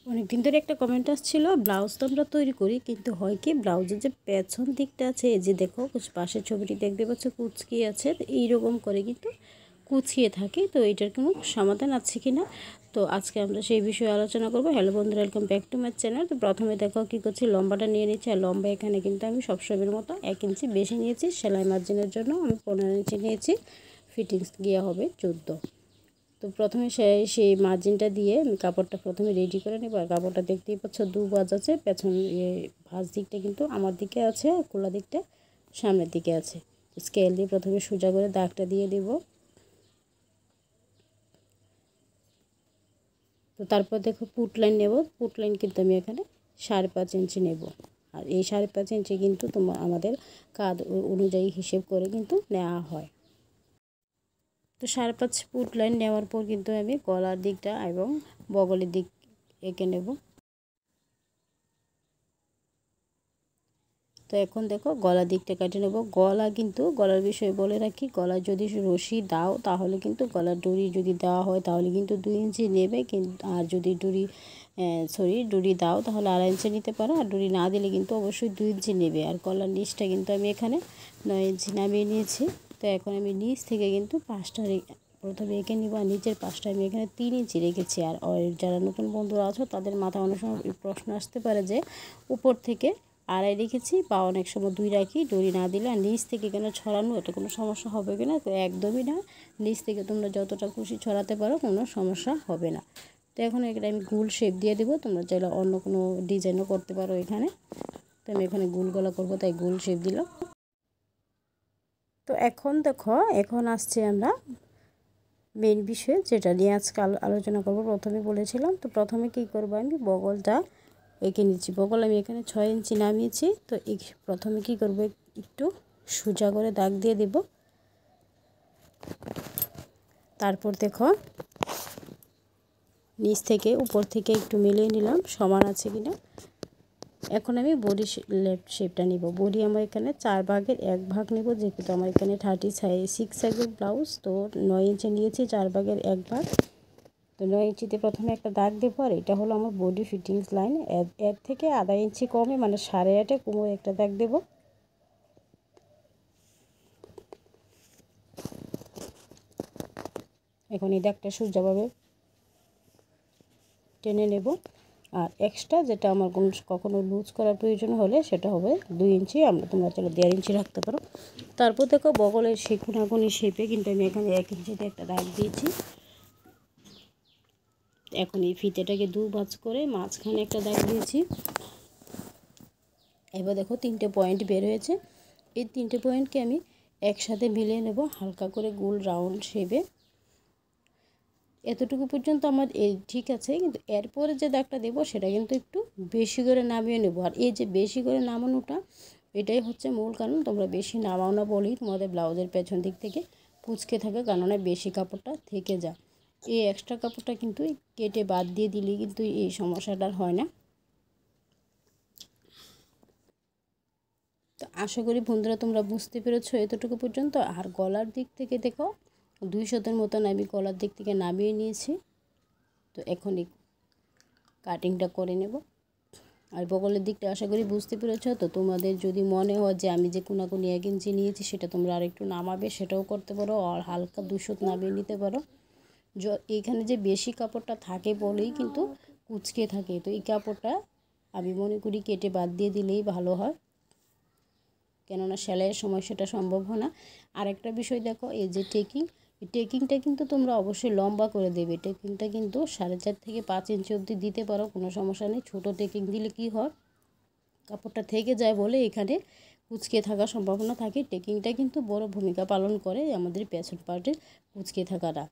অনেকদিন ধরে একটা কমেন্ট আসছিল, ব্লাউজ তো আমরা তৈরি করি, কিন্তু হয় কি ব্লাউজের যে পেছন দিকটা আছে, এই যে দেখো পাশের ছবিটি দেখতে পাচ্ছ কুচকি আছে, তো এইরকম করে কিন্তু কুচিয়ে থাকে। তো এটার কোনো সমাধান আছে কি না, তো আজকে আমরা সেই বিষয়ে আলোচনা করব। হ্যালো বন্ধুরা, welcome back to my channel. তো প্রথমে দেখো কী করছি, লম্বাটা নিয়ে নিচ্ছি। আর লম্বা এখানে কিন্তু আমি সবসময়ের মতো 1 ইঞ্চি বেশি নিয়েছি। সেলাই মার্জিনের জন্য আমি 15 ইঞ্চি নিয়েছি, ফিটিংস গিয়ে হবে 14। তো প্রথমে সেই মার্জিনটা দিয়ে আমি কাপড়টা প্রথমে রেডি করে নেব। আর কাপড়টা দেখতেই পাচ্ছ 2 ভাঁজ আছে, পেছন ভাঁজ দিকটা কিন্তু আমার দিকে আছে, আর কোলা দিকটা সামনের দিকে আছে। স্কেল দিয়ে প্রথমে সোজা করে দাগটা দিয়ে দেব। তো তারপর দেখো পুট লাইন নেব। পুট লাইন কিন্তু আমি এখানে 5.5 ইঞ্চি নেব। আর এই 5.5 ইঞ্চি কিন্তু আমাদের কাঁধ অনুযায়ী হিসেব করে কিন্তু নেওয়া হয়। তো 5.5 ফুট লাইন নেওয়ার পর কিন্তু আমি গলার দিকটা এবং বগলের দিক এঁকে নেব। তো এখন দেখো গলার দিকটা কেটে নেব। গলার বিষয়ে বলে রাখি, গলায় যদি রশি দাও তাহলে কিন্তু গলার ডুরি যদি দেওয়া হয় তাহলে কিন্তু 2 ইঞ্চি নেবে, কিন্তু আর যদি ডুরি দাও তাহলে 2.5 ইঞ্চি নিতে পারো। আর ডুরি না দিলে কিন্তু অবশ্যই 2 ইঞ্চি নেবে। আর গলার নিচটা কিন্তু আমি এখানে 9 ইঞ্চি নামিয়ে নিয়েছি। তো এখন আমি নিচ থেকে কিন্তু পাঁচটা প্রথমে এঁকে নিব, আর নিচের পাশটা আমি এখানে 3 ইঞ্চি রেখেছি। আর যারা নতুন বন্ধুরা আছো তাদের মাথায় অনেক সময় প্রশ্ন আসতে পারে যে উপর থেকে 2.5 রেখেছি বা অনেক সময় 2 রাখি, ডরি না দিলে আর নিচ থেকে কেন ছড়ানো, এটা কোনো সমস্যা হবে কি না? তো একদমই না, নিচ থেকে তোমরা যতটা খুশি ছড়াতে পারো, কোনো সমস্যা হবে না। তো এখন এখানে আমি গোল শেপ দিয়ে দেবো, তোমরা চাইলে অন্য কোনো ডিজাইনও করতে পারো এখানে। তো আমি এখানে গোল গলা করবো, তাই গোল শেপ দিলাম। তো এখন দেখো, এখন আসছে আমরা মেন বিষয়, যেটা নিয়ে আজকে আলোচনা করবো। প্রথমে বলেছিলাম, তো প্রথমে কী করবো, আমি বগলটা এঁকে নিচ্ছি। বগল আমি এখানে 6 ইঞ্চি নামিয়েছি। তো প্রথমে কী করবো, একটু সোজা করে দাগ দিয়ে দেব। তারপর দেখো নিচ থেকে উপর থেকে একটু মিলিয়ে নিলাম সমান আছে কিনা। এখন আমি বডি লেফট শেপটা নিব। বডি আমার এখানে 4 ভাগের 1 ভাগ নেব, যেহেতু আমার এখানে 36 সাইজের ব্লাউজ। তো 9 ইঞ্চি নিয়েছি, 4 ভাগের 1 ভাগ। তো 9 ইঞ্চিতে প্রথমে একটা দাগ দেবো। আর এটা হলো আমার বডি ফিটিংস লাইন। এর থেকে 1/2 ইঞ্চি কমে, মানে 8.5 কোমর একটা দাগ দেব। এখন এই দাগটা সোজাভাবে টেনে নেব। আর এক্সট্রা যেটা আমার কখনো লুজ করার প্রয়োজন হলে সেটা হবে 2 ইঞ্চি, তোমরা চাইলে 1.5 ইঞ্চি রাখতে পারো। তারপর দেখো বগলের সেই কোনাকুনি শেপে কিন্তু আমি এখানে 1 ইঞ্চিতে একটা দাগ দিয়েছি। এখন এই ফিতেটাকে 2 ভাঁজ করে মাঝখানে একটা দাগ দিয়েছি। এবার দেখো 3টে পয়েন্ট বের হয়েছে। এই 3টে পয়েন্টকে আমি একসাথে মিলিয়ে নেব হালকা করে গোল রাউন্ড শেপে। এতটুকু পর্যন্ত আমার ঠিক আছে, কিন্তু এরপরে যে দাগটা দেবো সেটা কিন্তু একটু বেশি করে নামিয়ে নেব। আর এই যে বেশি করে নামানোটা, এটাই হচ্ছে মূল কারণ তোমরা বেশি নামাও না বলেই তোমাদের ব্লাউজের পেছন দিক থেকে কুঁচকে থাকে, কেননা বেশি কাপড়টা থেকে যায়। এই এক্সট্রা কাপড়টা কিন্তু কেটে বাদ দিয়ে দিলে কিন্তু এই সমস্যাটা হয় না। তো আশা করি বন্ধুরা তোমরা বুঝতে পেরেছো এতটুকু পর্যন্ত। আর গলার দিক থেকে দেখো 200-এর মতন আমি গলার দিক থেকে নামিয়ে নিয়েছি। তো এখনই কাটিংটা করে নেব। আর বগলের দিকটা আশা করি বুঝতে পেরেছো। তো তোমাদের যদি মনে হয় যে আমি যে কোনাকুনি 1 ইঞ্চি নিয়েছি সেটা তোমরা আরেকটু নামাবে, সেটাও করতে পারো। আর হালকা 200 নামিয়ে নিতে পারো। এইখানে যে বেশি কাপড়টা থাকে বলেই কিন্তু কুচকে থাকে। তো এই কাপড়টা আমি মনে করি কেটে বাদ দিয়ে দিলেই ভালো হয়, কেননা সেলাইয়ের সময় সেটা সম্ভব হয় না। আরেকটা বিষয় দেখো, এই যে টেকিংটা কিন্তু তোমরা অবশ্যই লম্বা করে দেবে। টেকিংটা কিন্তু 4.5 থেকে 5 ইঞ্চি অবধি দিতে পারো, কোনো সমস্যা নেই। ছোটো টেকিং দিলে কি হয়, কাপড়টা থেকে যায় বলে এখানে কুচকে থাকার সম্ভাবনা থাকে। টেকিংটা কিন্তু বড় ভূমিকা পালন করে আমাদের পেছন পার্টের কুচকে থাকাটা।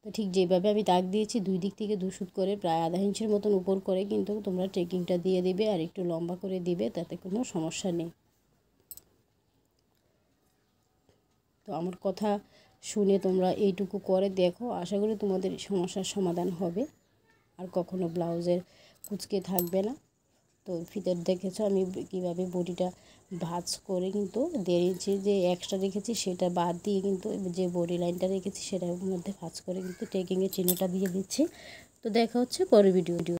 তো ঠিক যেভাবে আমি দাগ দিয়েছি 2 দিক থেকে 2 সুত করে প্রায় 1/2 ইঞ্চির মতন উপর করে কিন্তু তোমরা টেকিংটা দিয়ে দেবে, আর একটু লম্বা করে দিবে, তাতে কোনো সমস্যা নেই। তো আমার কথা শুনে তোমরা এইটুকু করে দেখো, আশা করি তোমাদের সমস্যার সমাধান হবে আর কখনো ব্লাউজের কুচকে থাকবে না। তো ফিতের দেখেছো আমি কীভাবে বডিটা ভাঁজ করে কিন্তু 1.5 ইঞ্চি যে এক্সট্রা রেখেছি সেটা বাদ দিয়ে কিন্তু যে বডি লাইনটা রেখেছি সেটার মধ্যে ভাঁজ করে কিন্তু টেকিংয়ের চিহ্নটা দিয়ে দিচ্ছি। তো দেখা হচ্ছে পরের ভিডিও।